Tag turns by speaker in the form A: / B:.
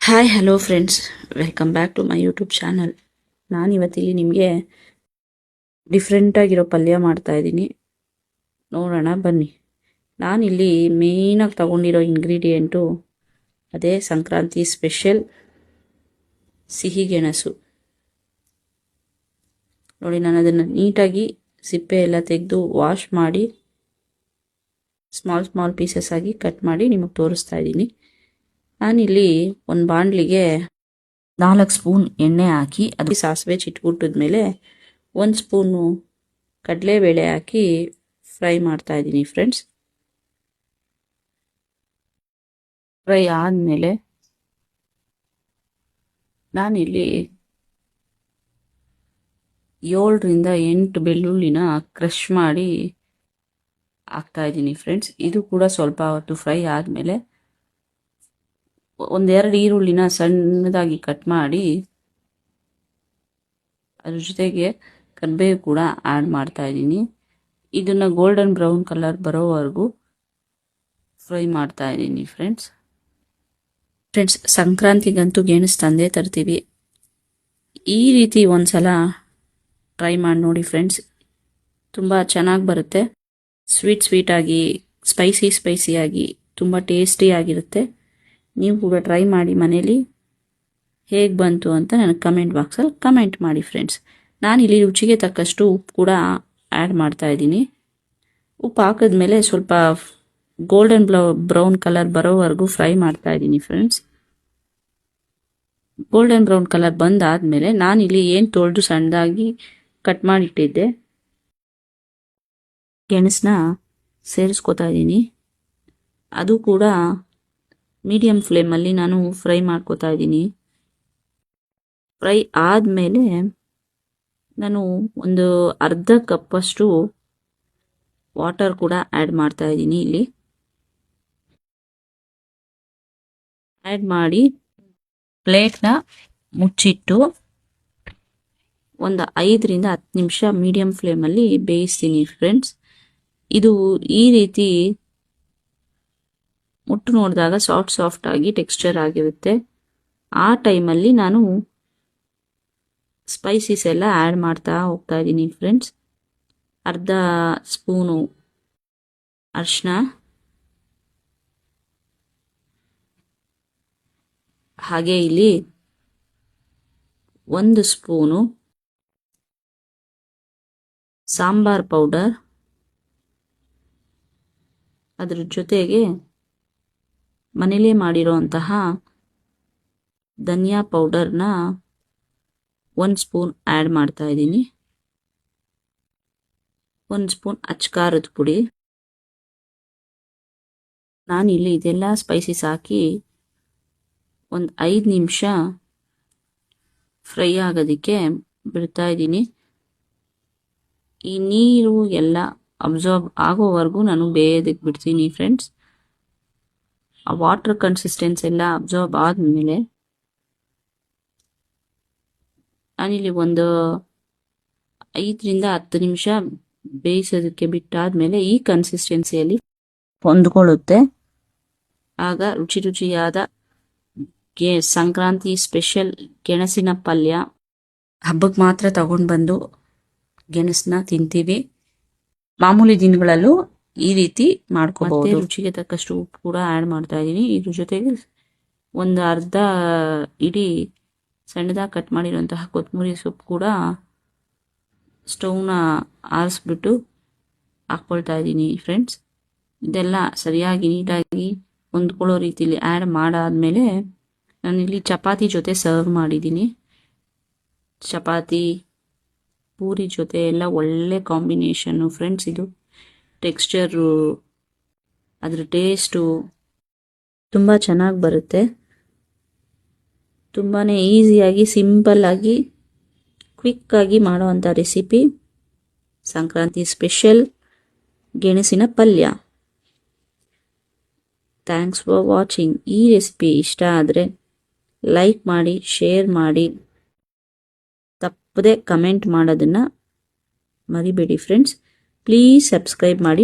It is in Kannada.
A: Hi hello friends, welcome back to my YouTube channel. ನಾನು ಇವತ್ತಿಲ್ಲಿ ನಿಮಗೆ ಡಿಫ್ರೆಂಟಾಗಿರೋ ಪಲ್ಯ ಮಾಡ್ತಾಯಿದ್ದೀನಿ. ನೋಡೋಣ ಬನ್ನಿ. ನಾನಿಲ್ಲಿ ಮೇಯ್ನಾಗಿ ತಗೊಂಡಿರೋ ಇಂಗ್ರೀಡಿಯೆಂಟು ಅದೇ ಸಂಕ್ರಾಂತಿ ಸ್ಪೆಷಲ್ ಸಿಹಿಗೆಣಸು. ನೋಡಿ, ನಾನು ಅದನ್ನು ನೀಟಾಗಿ ಸಿಪ್ಪೆ ಎಲ್ಲ ತೆಗೆದು ವಾಶ್ ಮಾಡಿ ಸ್ಮಾಲ್ ಪೀಸಸ್ ಆಗಿ ಕಟ್ ಮಾಡಿ ನಿಮಗೆ ತೋರಿಸ್ತಾ ಇದ್ದೀನಿ. ನಾನಿಲ್ಲಿ ಒಂದು ಬಾಣಲಿಗೆ 4 ಸ್ಪೂನ್ ಎಣ್ಣೆ ಹಾಕಿ ಅದು ಸಾಸಿವೆ ಚಿಟ್ಬಿಟ್ಟಿದ್ಮೇಲೆ 1 ಸ್ಪೂನು ಕಡಲೆಬೇಳೆ ಹಾಕಿ ಫ್ರೈ ಮಾಡ್ತಾ ಇದ್ದೀನಿ ಫ್ರೆಂಡ್ಸ್. ಫ್ರೈ ಆದಮೇಲೆ ನಾನಿಲ್ಲಿ 7 ರಿಂದ 8 ಬೆಳ್ಳುಳ್ಳಿನ ಕ್ರಷ್ ಮಾಡಿ ಹಾಕ್ತಾ ಇದ್ದೀನಿ ಫ್ರೆಂಡ್ಸ್. ಇದು ಕೂಡ ಸ್ವಲ್ಪ ಹೊತ್ತು ಫ್ರೈ ಆದಮೇಲೆ 1-2 ಈರುಳ್ಳಿನ ಸಣ್ಣದಾಗಿ ಕಟ್ ಮಾಡಿ ಅದ್ರ ಜೊತೆಗೆ ಕರಿಬೇವು ಕೂಡ ಆ್ಯಡ್ ಮಾಡ್ತಾ ಇದ್ದೀನಿ. ಇದನ್ನು ಗೋಲ್ಡನ್ ಬ್ರೌನ್ ಕಲರ್ ಬರೋವರೆಗೂ ಫ್ರೈ ಮಾಡ್ತಾ ಇದ್ದೀನಿ ಫ್ರೆಂಡ್ಸ್. ಸಂಕ್ರಾಂತಿಗಂತೂ ಗೆಣಸು ತಂದೇ ತರ್ತೀವಿ. ಈ ರೀತಿ ಒಂದ್ಸಲ ಟ್ರೈ ಮಾಡಿ ನೋಡಿ ಫ್ರೆಂಡ್ಸ್, ತುಂಬ ಚೆನ್ನಾಗಿ ಬರುತ್ತೆ. ಸ್ವೀಟಾಗಿ ಸ್ಪೈಸಿಯಾಗಿ ತುಂಬ ಟೇಸ್ಟಿಯಾಗಿರುತ್ತೆ. ನೀವು ಕೂಡ ಟ್ರೈ ಮಾಡಿ ಮನೇಲಿ. ಹೇಗೆ ಬಂತು ಅಂತ ನನಗೆ ಕಮೆಂಟ್ ಬಾಕ್ಸಲ್ಲಿ ಕಮೆಂಟ್ ಮಾಡಿ ಫ್ರೆಂಡ್ಸ್. ನಾನಿಲ್ಲಿ ರುಚಿಗೆ ತಕ್ಕಷ್ಟು ಉಪ್ಪು ಕೂಡ ಆ್ಯಡ್ ಮಾಡ್ತಾ ಇದ್ದೀನಿ. ಉಪ್ಪು ಹಾಕಿದ್ಮೇಲೆ ಸ್ವಲ್ಪ ಗೋಲ್ಡನ್ ಬ್ರೌನ್ ಕಲರ್ ಬರೋವರೆಗೂ ಫ್ರೈ ಮಾಡ್ತಾ ಇದ್ದೀನಿ ಫ್ರೆಂಡ್ಸ್. ಗೋಲ್ಡನ್ ಬ್ರೌನ್ ಕಲರ್ ಬಂದಾದಮೇಲೆ ನಾನಿಲ್ಲಿ ಏನು ತೊಳೆದು ಸಣ್ಣದಾಗಿ ಕಟ್ ಮಾಡಿಟ್ಟಿದ್ದೆ ಗೆಣಸನ್ನ ಸೇರಿಸ್ಕೊತಾ ಇದ್ದೀನಿ. ಅದು ಕೂಡ ಮೀಡಿಯಮ್ ಫ್ಲೇಮಲ್ಲಿ ನಾನು ಫ್ರೈ ಮಾಡ್ಕೋತಾ ಇದ್ದೀನಿ. ಫ್ರೈ ಆದಮೇಲೆ ನಾನು ಒಂದು ಅರ್ಧ ಕಪ್ಪಷ್ಟು ವಾಟರ್ ಕೂಡ ಆ್ಯಡ್ ಮಾಡ್ತಾ ಇದ್ದೀನಿ. ಇಲ್ಲಿ ಆ್ಯಡ್ ಮಾಡಿ ಪ್ಲೇಟ್ನ ಮುಚ್ಚಿಟ್ಟು ಒಂದು 5 ರಿಂದ 10 ನಿಮಿಷ ಮೀಡಿಯಮ್ ಫ್ಲೇಮಲ್ಲಿ ಬೇಯಿಸ್ತೀನಿ ಫ್ರೆಂಡ್ಸ್. ಇದು ಈ ರೀತಿ ಮುಟ್ಟು ನೋಡಿದಾಗ ಸಾಫ್ಟ್ ಆಗಿ ಟೆಕ್ಸ್ಚರ್ ಆಗಿರುತ್ತೆ. ಆ ಟೈಮಲ್ಲಿ ನಾನು ಸ್ಪೈಸಸ್ ಎಲ್ಲ ಆ್ಯಡ್ ಮಾಡ್ತಾ ಹೋಗ್ತಾ ಇದ್ದೀನಿ ಫ್ರೆಂಡ್ಸ್. ಅರ್ಧ ಸ್ಪೂನು ಅರಿಶಿನ, ಹಾಗೆ ಇಲ್ಲಿ 1 ಸ್ಪೂನು ಸಾಂಬಾರ್ ಪೌಡರ್, ಅದ್ರ ಜೊತೆಗೆ ಮನೇಲೇ ಮಾಡಿರೋಂತಹ ಧನಿಯಾ ಪೌಡರ್ನ 1 ಸ್ಪೂನ್ ಆ್ಯಡ್ ಮಾಡ್ತಾ ಇದ್ದೀನಿ. 1 ಸ್ಪೂನ್ ಅಚ್ಕಾರದ ಪುಡಿ. ನಾನಿಲ್ಲಿ ಇದೆಲ್ಲ ಸ್ಪೈಸಸ್ ಹಾಕಿ ಒಂದು 5 ನಿಮಿಷ ಫ್ರೈ ಆಗೋದಕ್ಕೆ ಬಿಡ್ತಾ ಇದ್ದೀನಿ. ಈ ನೀರು ಎಲ್ಲ ಅಬ್ಸಾರ್ಬ್ ಆಗೋವರೆಗೂ ನಾನು ಬೇಯೋದಕ್ಕೆ ಬಿಡ್ತೀನಿ ಫ್ರೆಂಡ್ಸ್. ಆ ವಾಟರ್ ಕನ್ಸಿಸ್ಟೆನ್ಸಿ ಎಲ್ಲ ಅಬ್ಸಾರ್ಬ್ ಆದಮೇಲೆ ನಾನಿಲ್ಲಿ ಒಂದು 5 ರಿಂದ 10 ನಿಮಿಷ ಬೇಯಿಸೋದಕ್ಕೆ ಬಿಟ್ಟಾದ್ಮೇಲೆ ಈ ಕನ್ಸಿಸ್ಟೆನ್ಸಿಯಲ್ಲಿ ಹೊಂದ್ಕೊಳ್ಳುತ್ತೆ. ಆಗ ರುಚಿಯಾದ ಸಂಕ್ರಾಂತಿ ಸ್ಪೆಷಲ್ ಗೆಣಸಿನ ಪಲ್ಯ. ಹಬ್ಬಕ್ಕೆ ಮಾತ್ರ ತಗೊಂಡು ಬಂದು ಗೆಣಸನ್ನ ತಿಂತೀವಿ. ಮಾಮೂಲಿ ದಿನಗಳಲ್ಲೂ ಈ ರೀತಿ ಮಾಡ್ಕೋಬಹುದು. ರುಚಿಗೆ ತಕ್ಕಷ್ಟು ಉಪ್ಪು ಕೂಡ ಆ್ಯಡ್ ಮಾಡ್ತಾ ಇದ್ದೀನಿ. ಇದ್ರ ಜೊತೆಗೆ ಒಂದು ಅರ್ಧ ಇಡೀ ಸಣ್ಣದಾಗಿ ಕಟ್ ಮಾಡಿರುವಂತಹ ಕೊತ್ತಂಬರಿ ಸೊಪ್ಪು ಕೂಡ ಸ್ಟವ್ನ ಆರಿಸ್ಬಿಟ್ಟು ಹಾಕ್ಕೊಳ್ತಾ ಇದ್ದೀನಿ ಫ್ರೆಂಡ್ಸ್. ಇದೆಲ್ಲ ಸರಿಯಾಗಿ ನೀಟಾಗಿ ಹೊಂದ್ಕೊಳ್ಳೋ ರೀತಿಲಿ ಆ್ಯಡ್ ಮಾಡಾದ್ಮೇಲೆ ನಾನಿಲ್ಲಿ ಚಪಾತಿ ಜೊತೆ ಸರ್ವ್ ಮಾಡಿದ್ದೀನಿ. ಚಪಾತಿ ಪೂರಿ ಜೊತೆ ಎಲ್ಲ ಒಳ್ಳೆ ಕಾಂಬಿನೇಷನ್ನು ಫ್ರೆಂಡ್ಸ್. ಇದು ಟೆಕ್ಸ್ಚರು, ಅದ್ರ ಟೇಸ್ಟು ತುಂಬ ಚೆನ್ನಾಗಿ ಬರುತ್ತೆ. ತುಂಬಾ ಈಸಿಯಾಗಿ ಸಿಂಪಲ್ಲಾಗಿ ಕ್ವಿಕ್ಕಾಗಿ ಮಾಡೋವಂಥ ರೆಸಿಪಿ ಸಂಕ್ರಾಂತಿ ಸ್ಪೆಷಲ್ ಗೆಣಸಿನ ಪಲ್ಯ. Thanks for watching. ಈ ರೆಸಿಪಿ ಇಷ್ಟ ಆದರೆ ಲೈಕ್ ಮಾಡಿ, ಶೇರ್ ಮಾಡಿ, ತಪ್ಪದೆ ಕಮೆಂಟ್ ಮಾಡೋದನ್ನು ಮರಿಬೇಡಿ ಫ್ರೆಂಡ್ಸ್. ಪ್ಲೀಸ್ ಸಬ್ಸ್ಕ್ರೈಬ್ ಮಾಡಿ.